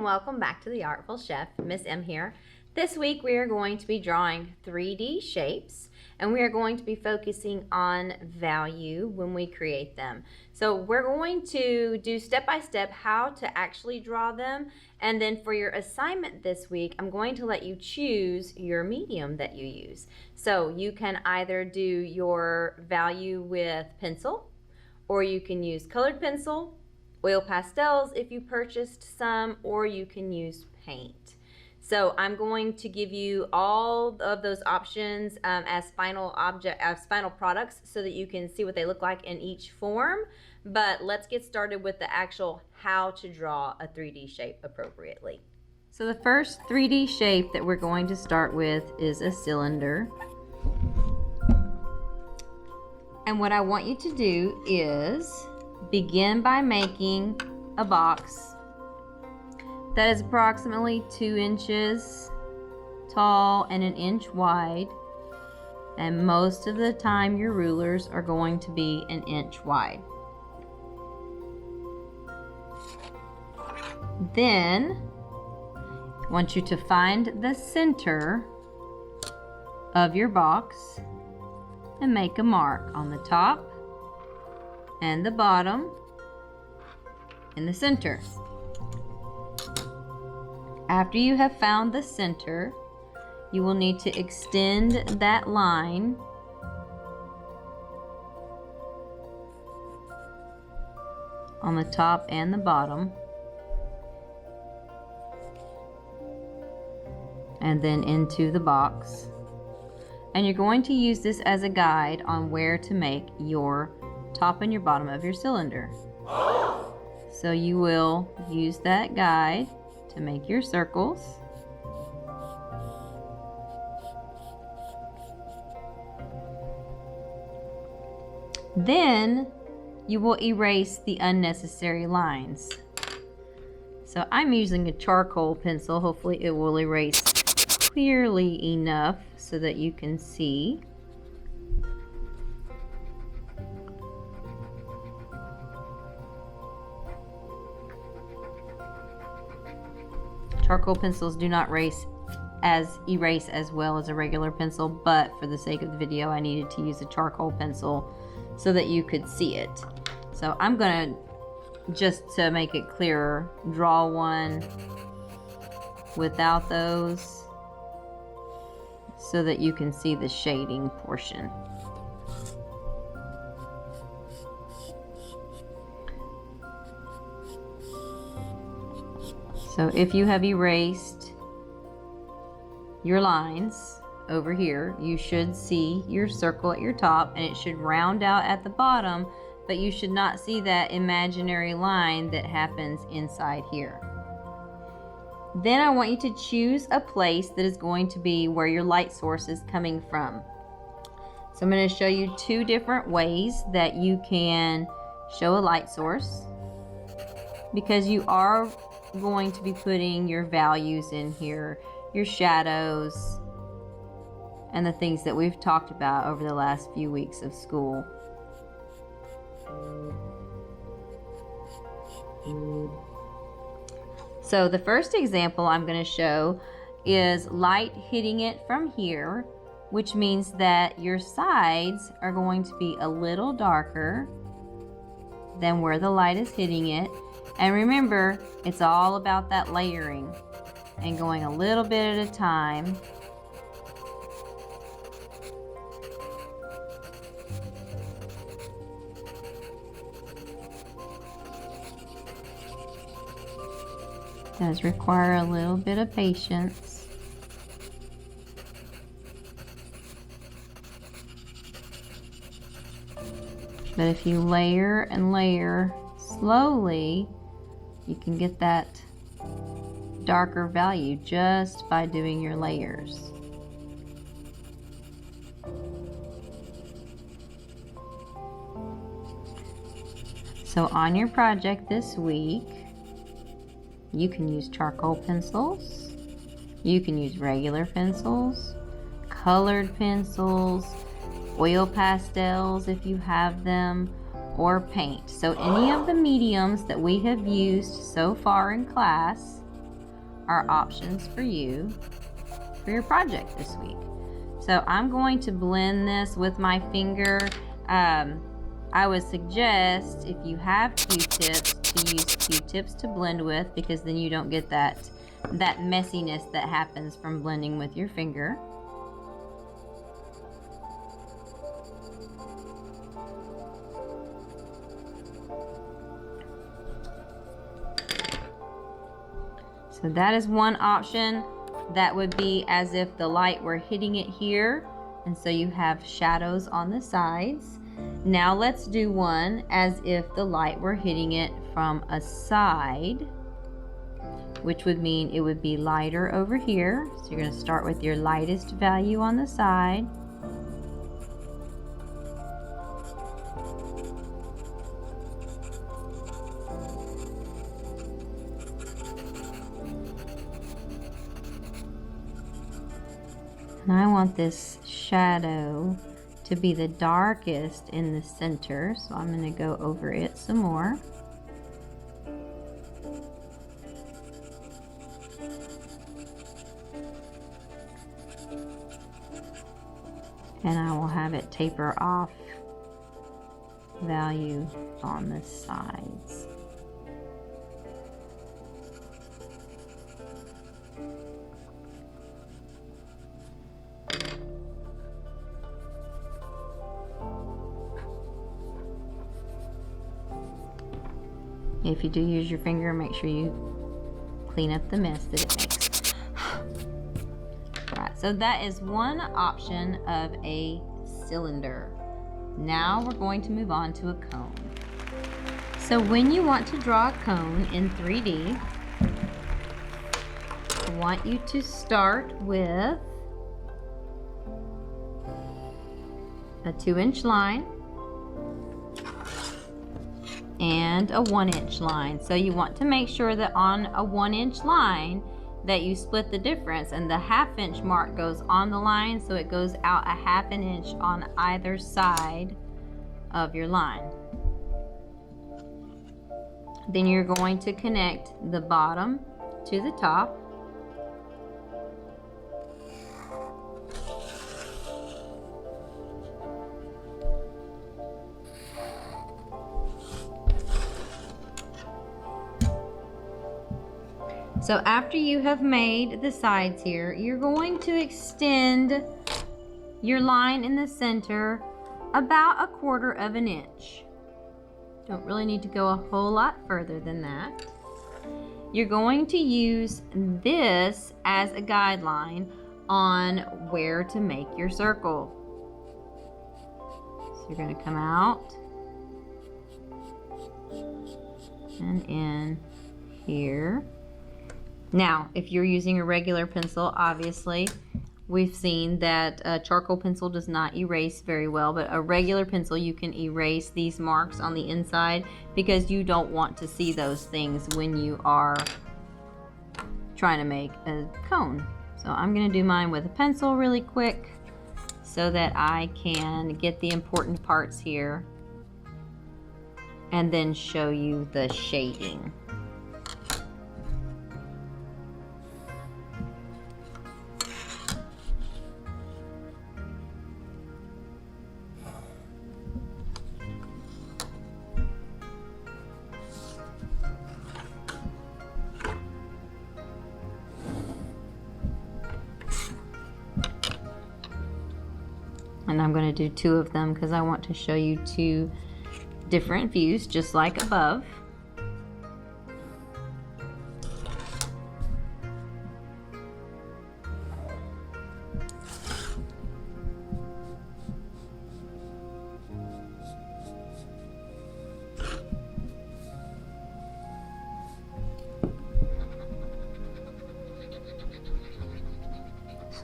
welcome back to The Artful Chef. Miss M here. This week we are going to be drawing 3D shapes and we are going to be focusing on value when we create them. So we're going to do step by step how to actually draw them, and then for your assignment this week I'm going to let you choose your medium that you use. So you can either do your value with pencil, or you can use colored pencil, oil pastels if you purchased some, or you can use paint. So I'm going to give you all of those options as final products so that you can see what they look like in each form. But let's get started with the actual how to draw a 3D shape appropriately. So the first 3D shape that we're going to start with is a cylinder. And what I want you to do is begin by making a box that is approximately 2 inches tall and 1 inch wide, and most of the time your rulers are going to be 1 inch wide. Then I want you to find the center of your box and make a mark on the top and the bottom in the center. After you have found the center, you will need to extend that line on the top and the bottom, and then into the box. And you're going to use this as a guide on where to make your top and your bottom of your cylinder. So you will use that guide to make your circles. Then you will erase the unnecessary lines. So I'm using a charcoal pencil. Hopefully it will erase clearly enough so that you can see. Charcoal pencils do not erase as well as a regular pencil, but for the sake of the video I needed to use a charcoal pencil so that you could see it. So I'm gonna, just to make it clearer, draw one without those so that you can see the shading portion. So if you have erased your lines over here, you should see your circle at your top and it should round out at the bottom, but you should not see that imaginary line that happens inside here. Then I want you to choose a place that is going to be where your light source is coming from. So I'm going to show you 2 different ways that you can show a light source, because you are going to be putting your values in here, your shadows, and the things that we've talked about over the last few weeks of school. So the first example I'm going to show is light hitting it from here, which means that your sides are going to be a little darker than where the light is hitting it. And remember, it's all about that layering and going a little bit at a time. It does require a little bit of patience. But if you layer and layer slowly, you can get that darker value just by doing your layers. So on your project this week, you can use charcoal pencils, you can use regular pencils, colored pencils, oil pastels if you have them, or paint. So any of the mediums that we have used so far in class are options for you for your project this week. So I'm going to blend this with my finger. I would suggest, if you have Q-tips, to use Q-tips to blend with, because then you don't get that messiness that happens from blending with your finger. So that is one option. That would be as if the light were hitting it here, and so you have shadows on the sides. Now let's do one as if the light were hitting it from a side, which would mean it would be lighter over here. So you're going to start with your lightest value on the side. And I want this shadow to be the darkest in the center, so I'm going to go over it some more. And I will have it taper off value on the sides. If you do use your finger, make sure you clean up the mess that it makes. Right, so that is one option of a cylinder. Now we're going to move on to a cone. So when you want to draw a cone in 3D, I want you to start with a 2-inch line and a 1-inch line. So you want to make sure that on a 1-inch line that you split the difference, and the 1/2 inch mark goes on the line, so it goes out a 1/2 inch on either side of your line. Then you're going to connect the bottom to the top. So after you have made the sides here, you're going to extend your line in the center about 1/4 inch. Don't really need to go a whole lot further than that. You're going to use this as a guideline on where to make your circle. So you're going to come out and in here. Now, if you're using a regular pencil, obviously, we've seen that a charcoal pencil does not erase very well, but a regular pencil, you can erase these marks on the inside because you don't want to see those things when you are trying to make a cone. So I'm going to do mine with a pencil really quick so that I can get the important parts here and then show you the shading. And I'm going to do 2 of them because I want to show you 2 different views, just like above.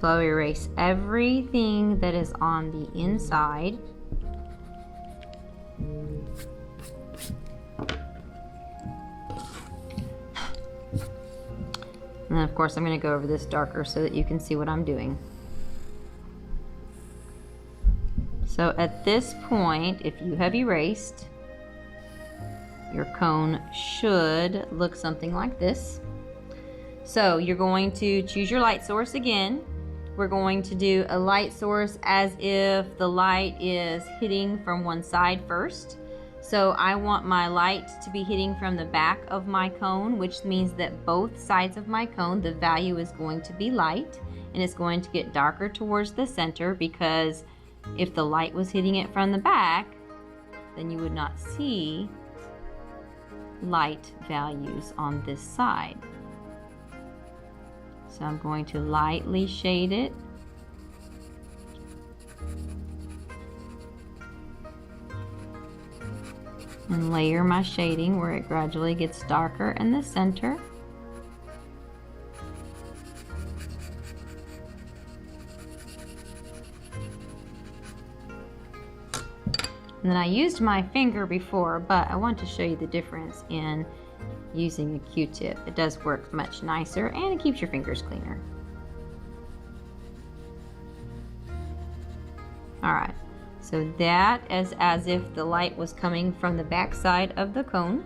Slow erase everything that is on the inside. And then of course I'm going to go over this darker so that you can see what I'm doing. So at this point, if you have erased, your cone should look something like this. So you're going to choose your light source again. We're going to do a light source as if the light is hitting from one side first. So I want my light to be hitting from the back of my cone, which means that both sides of my cone, the value is going to be light, and it's going to get darker towards the center, because if the light was hitting it from the back, then you would not see light values on this side. So I'm going to lightly shade it. And layer my shading where it gradually gets darker in the center. And then I used my finger before, but I want to show you the difference in using a Q-tip. It does work much nicer and it keeps your fingers cleaner. All right, so that is as if the light was coming from the back side of the cone.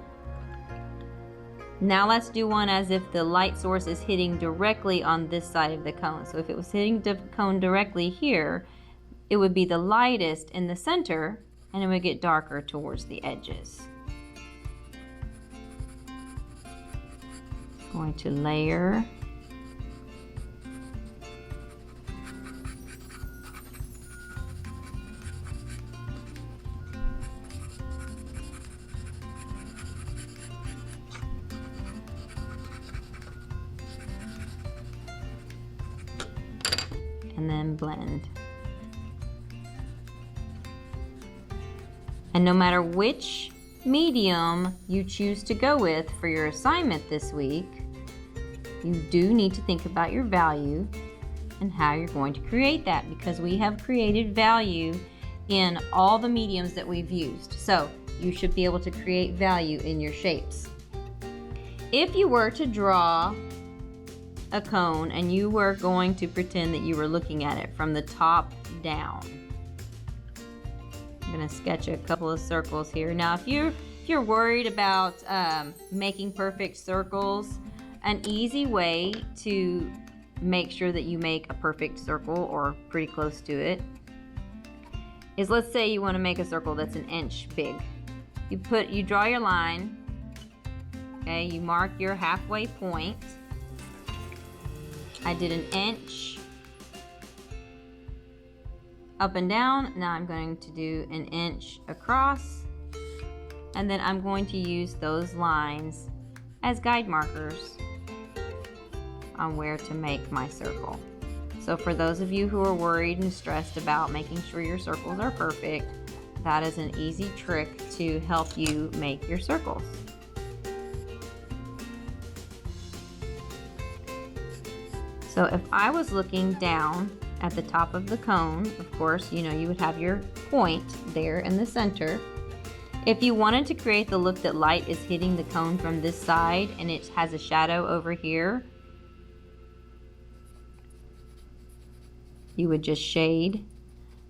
Now let's do one as if the light source is hitting directly on this side of the cone. So if it was hitting the cone directly here, it would be the lightest in the center, and it would get darker towards the edges. Going to layer. And then blend. And no matter which medium you choose to go with for your assignment this week, you do need to think about your value and how you're going to create that, because we have created value in all the mediums that we've used. So you should be able to create value in your shapes. If you were to draw a cone and you were going to pretend that you were looking at it from the top down, I'm going to sketch a couple of circles here. Now if you're worried about making perfect circles, an easy way to make sure that you make a perfect circle, or pretty close to it, is, let's say you want to make a circle that's an inch big. You draw your line, okay, you mark your halfway point. I did an inch up and down. Now I'm going to do an inch across, and then I'm going to use those lines as guide markers on where to make my circle. So for those of you who are worried and stressed about making sure your circles are perfect, that is an easy trick to help you make your circles. So if I was looking down at the top of the cone, of course, you would have your point there in the center. If you wanted to create the look that light is hitting the cone from this side and it has a shadow over here, you would just shade.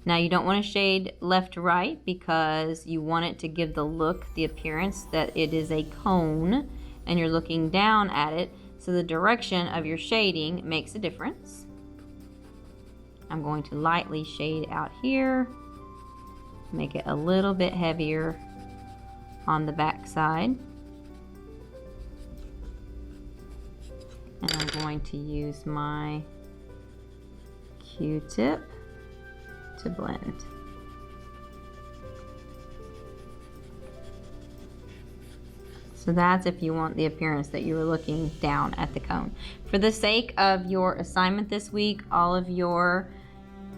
Now you don't want to shade left to right, because you want it to give the look, the appearance that it is a cone and you're looking down at it. So the direction of your shading makes a difference. I'm going to lightly shade out here, make it a little bit heavier on the back side. And I'm going to use my Q-tip to blend. So that's if you want the appearance that you were looking down at the cone. For the sake of your assignment this week, all of your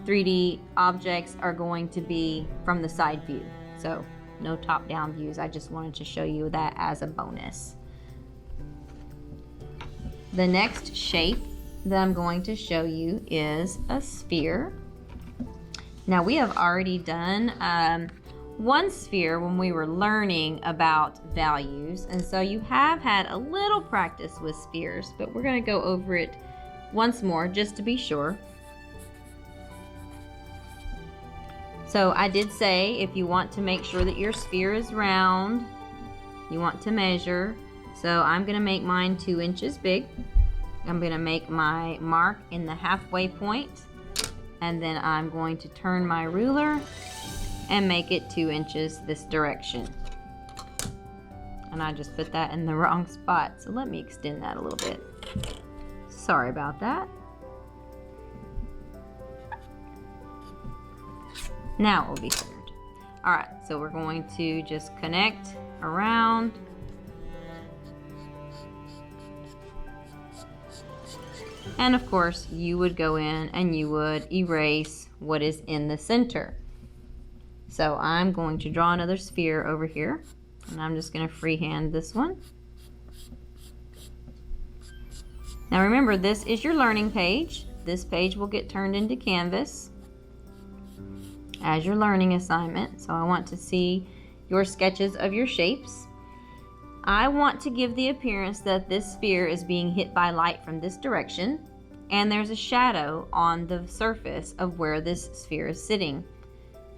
3D objects are going to be from the side view. So no top-down views. I just wanted to show you that as a bonus. The next shape that I'm going to show you is a sphere. Now we have already done one sphere when we were learning about values, and so you have had a little practice with spheres, but we're going to go over it once more just to be sure. So I did say, if you want to make sure that your sphere is round, you want to measure. So I'm going to make mine 2 inches big. I'm going to make my mark in the halfway point, and then I'm going to turn my ruler and make it 2 inches this direction. And I just put that in the wrong spot, so let me extend that a little bit. Sorry about that. Now it will be centered. All right, so we're going to just connect around. And of course, you would go in and you would erase what is in the center. So I'm going to draw another sphere over here, and I'm just going to freehand this one. Now remember, this is your learning page. This page will get turned into Canvas as your learning assignment. So I want to see your sketches of your shapes. I want to give the appearance that this sphere is being hit by light from this direction, and there's a shadow on the surface of where this sphere is sitting.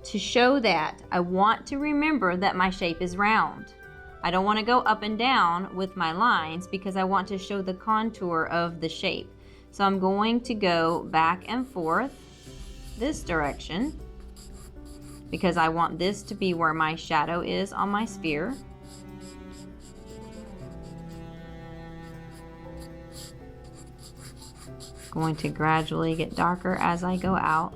To show that, I want to remember that my shape is round. I don't want to go up and down with my lines because I want to show the contour of the shape. So I'm going to go back and forth this direction because I want this to be where my shadow is on my sphere. Going to gradually get darker as I go out.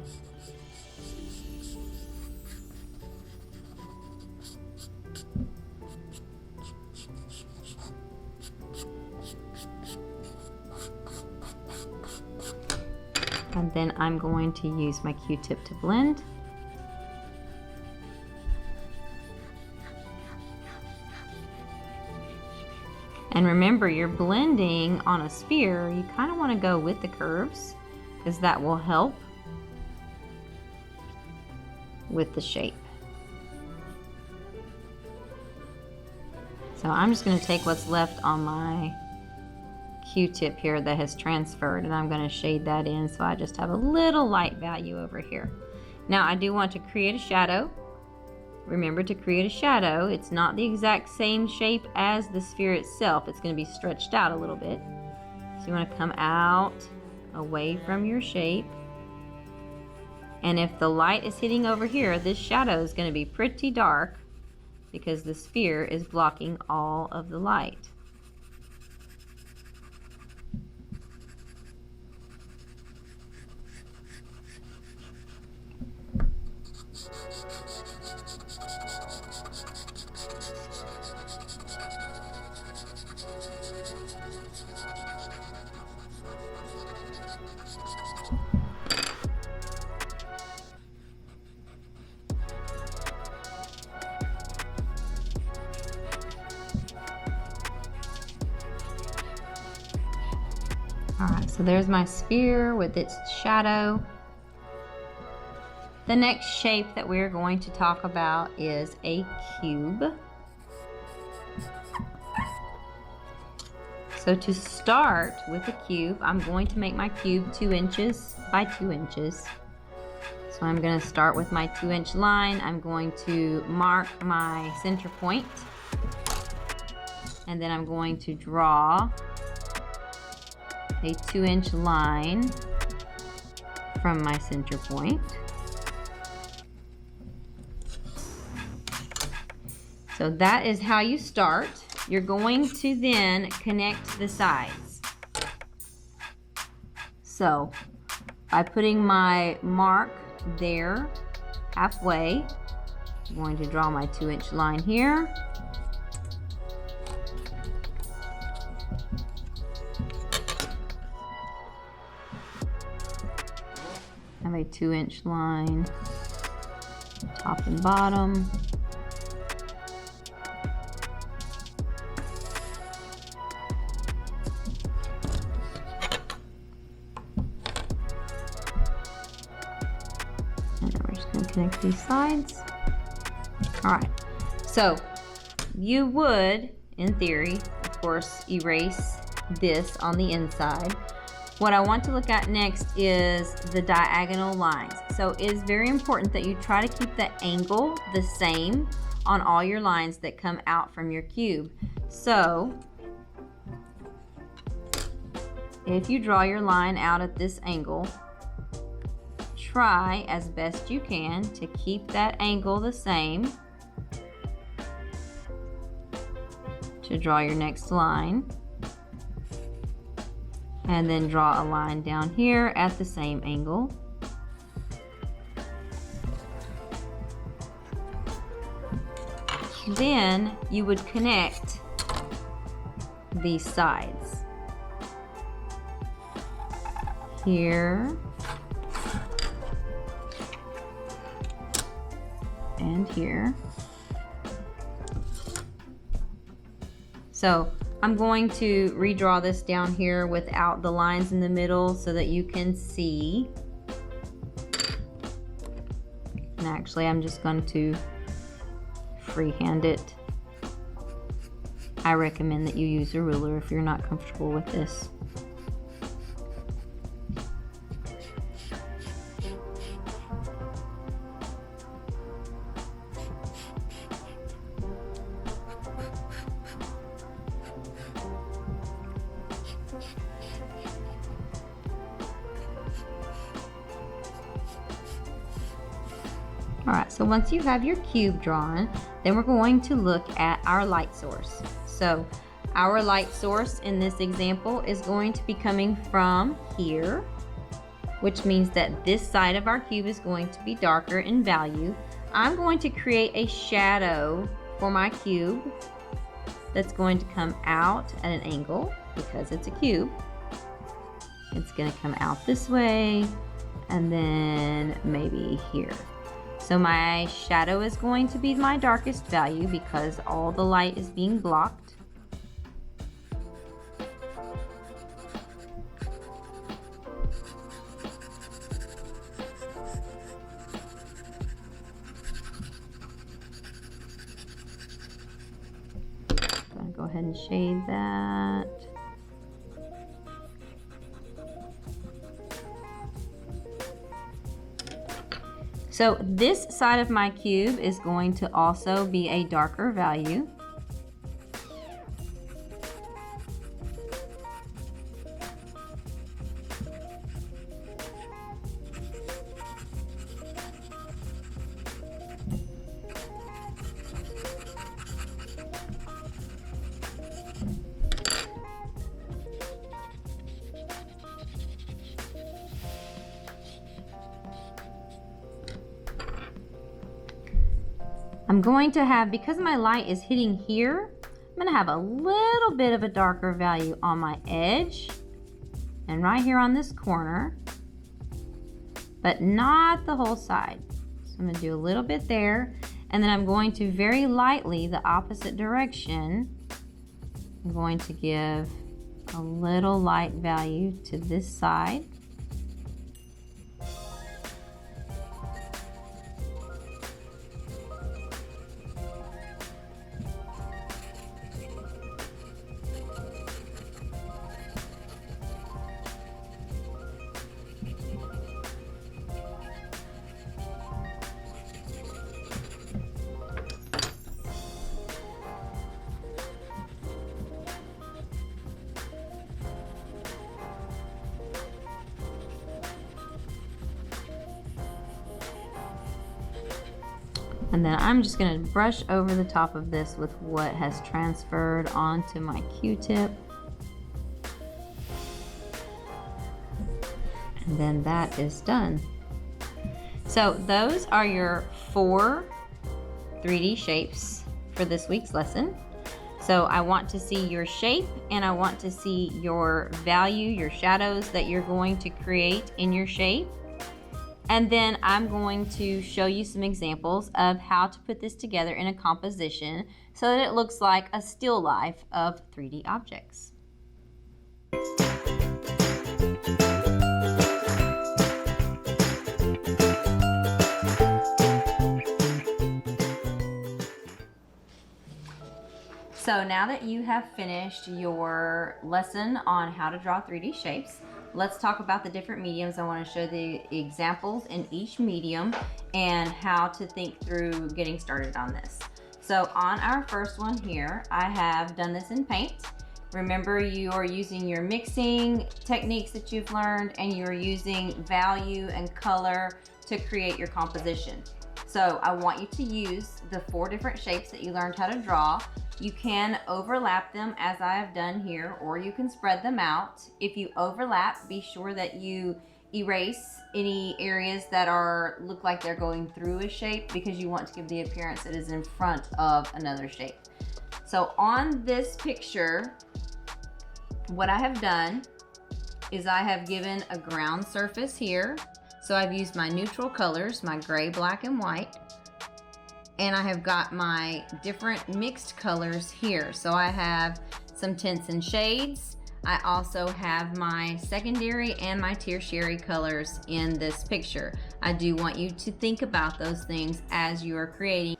And then I'm going to use my Q-tip to blend. And remember, you're blending on a sphere, you kind of want to go with the curves because that will help with the shape. So I'm just going to take what's left on my Q-tip here that has transferred, and I'm going to shade that in so I just have a little light value over here. Now I do want to create a shadow. Remember, to create a shadow, it's not the exact same shape as the sphere itself. It's going to be stretched out a little bit. So you want to come out away from your shape. And if the light is hitting over here, this shadow is going to be pretty dark because the sphere is blocking all of the light. Alright, so there's my sphere with its shadow. The next shape that we're going to talk about is a cube. So to start with a cube, I'm going to make my cube 2 inches by 2 inches. So I'm going to start with my 2-inch line. I'm going to mark my center point, and then I'm going to draw a 2-inch line from my center point. So that is how you start. You're going to then connect the sides. So by putting my mark there halfway, I'm going to draw my 2-inch line here. Have a 2-inch line, top and bottom. And then we're just going to connect these sides. All right, so you would, in theory, of course, erase this on the inside. What I want to look at next is the diagonal lines. So it is very important that you try to keep the angle the same on all your lines that come out from your cube. So if you draw your line out at this angle, try as best you can to keep that angle the same to draw your next line. And then draw a line down here at the same angle. Then you would connect these sides. Here and here. So I'm going to redraw this down here without the lines in the middle so that you can see. And actually, I'm just going to freehand it. I recommend that you use a ruler if you're not comfortable with this. Alright, so once you have your cube drawn, then we're going to look at our light source. So our light source in this example is going to be coming from here, which means that this side of our cube is going to be darker in value. I'm going to create a shadow for my cube that's going to come out at an angle because it's a cube. It's going to come out this way and then maybe here. So my shadow is going to be my darkest value because all the light is being blocked. I'm going to go ahead and shade that. So this side of my cube is going to also be a darker value. I'm going to have, because my light is hitting here, I'm going to have a little bit of a darker value on my edge and right here on this corner, but not the whole side. So I'm going to do a little bit there, and then I'm going to very lightly, the opposite direction, I'm going to give a little light value to this side. And then I'm just going to brush over the top of this with what has transferred onto my Q-tip. And then that is done. So those are your 4 3D shapes for this week's lesson. So I want to see your shape and I want to see your value, your shadows that you're going to create in your shape. And then I'm going to show you some examples of how to put this together in a composition so that it looks like a still life of 3D objects. So now that you have finished your lesson on how to draw 3D shapes, let's talk about the different mediums. I want to show the examples in each medium and how to think through getting started on this. So on our first one here, I have done this in paint, Remember, you are using your mixing techniques that you've learned, and you're using value and color to create your composition. So I want you to use the 4 different shapes that you learned how to draw. You can overlap them as I have done here, or you can spread them out. If you overlap, be sure that you erase any areas that look like they're going through a shape, because you want to give the appearance that is in front of another shape. So on this picture, what I have done is I have given a ground surface here. So I've used my neutral colors, my gray, black, and white. And I have got my different mixed colors here. So I have some tints and shades. I also have my secondary and my tertiary colors in this picture. I do want you to think about those things as you are creating.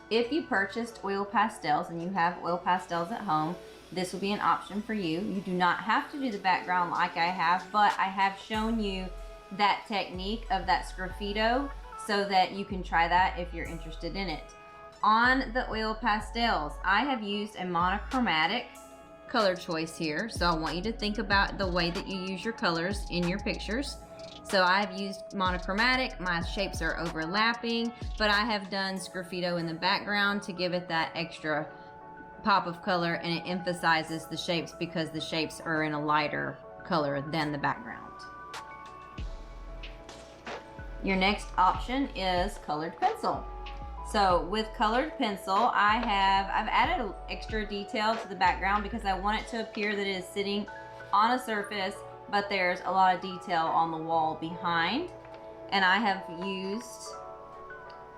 If you purchased oil pastels and you have oil pastels at home, this will be an option for you. You do not have to do the background like I have, but I have shown you that technique of that sgraffito so that you can try that if you're interested in it. On the oil pastels, I have used a monochromatic color choice here. So I want you to think about the way that you use your colors in your pictures. So I've used monochromatic, my shapes are overlapping, but I have done sgraffito in the background to give it that extra pop of color, and it emphasizes the shapes because the shapes are in a lighter color than the background. Your next option is colored pencil. So with colored pencil, I've added extra detail to the background because I want it to appear that it is sitting on a surface, but there's a lot of detail on the wall behind. And I have used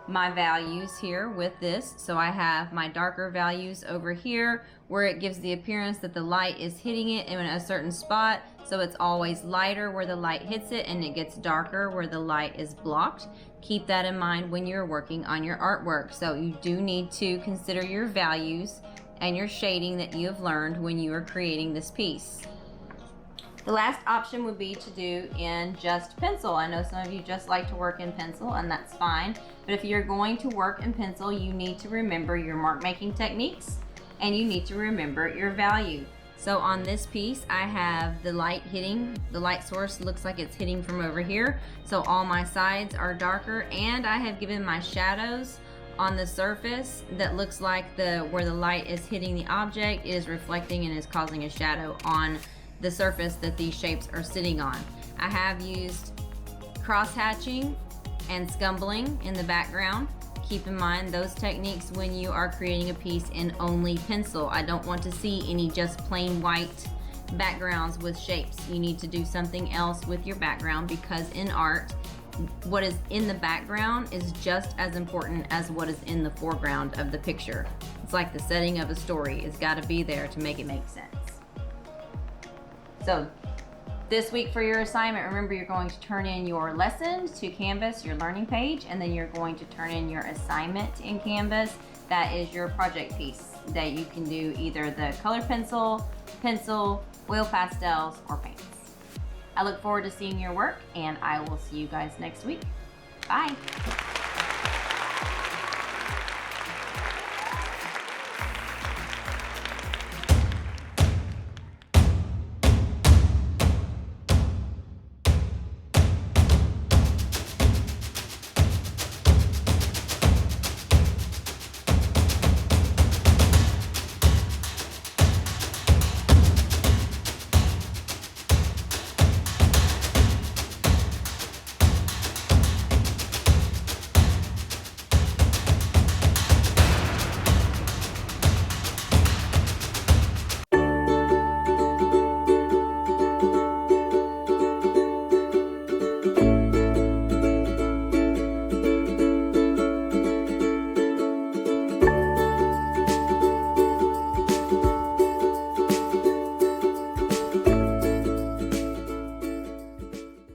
my values here with this. So I have my darker values over here where it gives the appearance that the light is hitting it in a certain spot. So it's always lighter where the light hits it, and it gets darker where the light is blocked. Keep that in mind when you're working on your artwork. So you do need to consider your values and your shading that you have learned when you are creating this piece. The last option would be to do in just pencil. I know some of you just like to work in pencil, and that's fine. But if you're going to work in pencil, you need to remember your mark making techniques, and you need to remember your value. So on this piece, I have the light hitting, the light source looks like it's hitting from over here. So all my sides are darker, and I have given my shadows on the surface that looks like where the light is hitting the object is reflecting and is causing a shadow on the surface that these shapes are sitting on. I have used cross hatching and scumbling in the background. Keep in mind those techniques when you are creating a piece in only pencil. I don't want to see any just plain white backgrounds with shapes. You need to do something else with your background, because in art, what is in the background is just as important as what is in the foreground of the picture. It's like the setting of a story. It's got to be there to make it make sense. So this week for your assignment, remember you're going to turn in your lessons to Canvas, your learning page, and then you're going to turn in your assignment in Canvas. That is your project piece that you can do either the color pencil, oil pastels, or paints. I look forward to seeing your work, and I will see you guys next week. Bye.